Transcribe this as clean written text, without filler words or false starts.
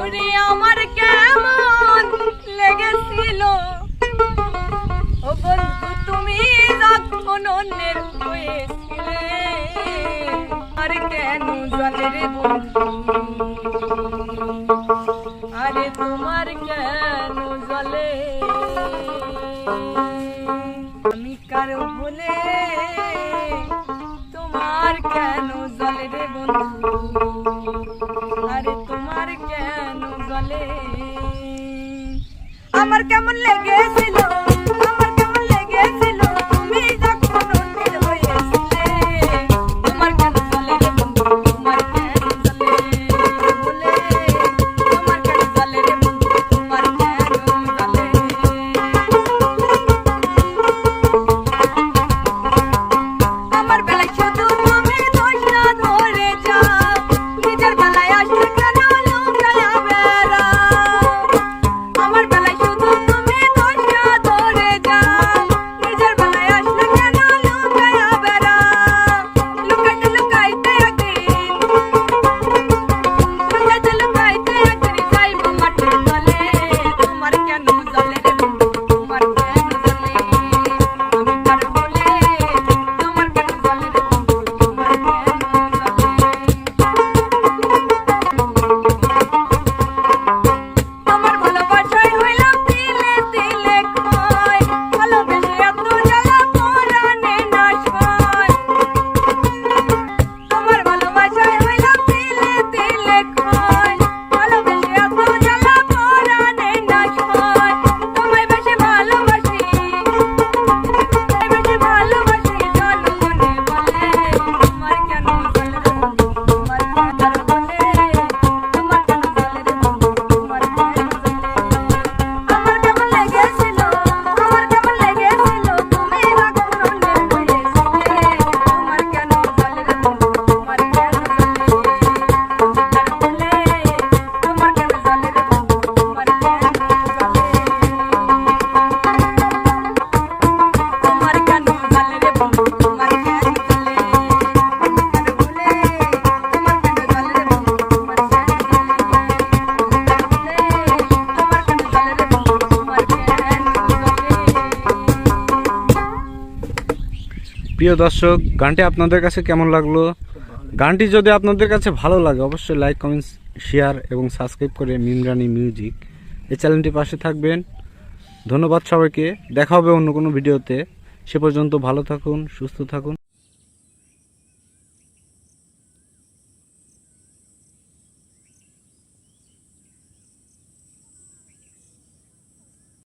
ওরে আমার কেমন লেগেছিল ও বন্ধু তুমি যখন অন্যের হয়েছিলে আর কেন জলে রে বন্ধু আরে তোমার কেন জলে আমি কারো বলে তোমার কেন জলে রে বন্ধু আরে তোমার কেন জলে আমার কেমন লেগেছিল আমার কেমন লেগেছিল তুমি যখন অন্যের হয়েছিলে তোমার কেন জলে রে বন্ধু তোমার কেন জলে বলে তোমার কেন জলে রে বন্ধু তোমার কেন জলে আমার বেলায় শুধু তুমি দোষ না ধরে যাও নিজের বেলায় আসলে কেন লুকায়া বেড়াও আমার বেলায় শুধু তুমি দোষ না ধরে যাও নিজের বেলায় আসলে কেন লুকায়া বেড়াও লুকাইতে লুকাইতে একদিন যাইব মাটির তলে তোমার কেন জলে রে বন্ধু তোমার কেন জলে আমি কার বলে তোমার কেন জলে রে বন্ধু তোমার কেন জলে তোমার ভালোবাসায় হইলাম তিলে তিলে ক্ষয় ভালোবেসে এত জ্বালা পরাণে নাশ হয় তোমার ভালোবাসায় হইলাম তিলে তিলে ক্ষয় ভালোবেসে এত জ্বালা পরাণে নাশ হয় তোমায় বেশি ভালোবাসি জনগণে বলে তোমার কেন জলে রে বন্ধু তোমার কেন বলে তোমার কেন জলে রে বন্ধু তোমার কেন জলে আমার কেমন লেগেছিল আমার কেমন লেগেছিল তুমি যখন অন্যের হয়েছিলে তোমার কেন জলে রে বন্ধু তোমার কেন জলে বলে তোমার কেন জলে রে বন্ধু তোমার কেন জলে তোমার কেন জলে রে বন্ধু তোমার কেন জলে বলে তোমার কেন জলে রে বন্ধু তোমার কেন জলে তোমার কেন জলে রে বন্ধু তোমার কেন জলে প্রিয় দর্শক, গানটি আপনাদের কাছে কেমন লাগলো? গানটি যদি আপনাদের কাছে ভালো লাগে অবশ্যই লাইক, কমেন্ট, শেয়ার এবং সাবস্ক্রাইব করে মিমরানি মিউজিক এই চ্যানেলটির পাশে থাকবেন। ধন্যবাদ সবাইকে। দেখা হবে অন্য কোনো ভিডিওতে। সে পর্যন্ত ভালো থাকুন, সুস্থ থাকুন।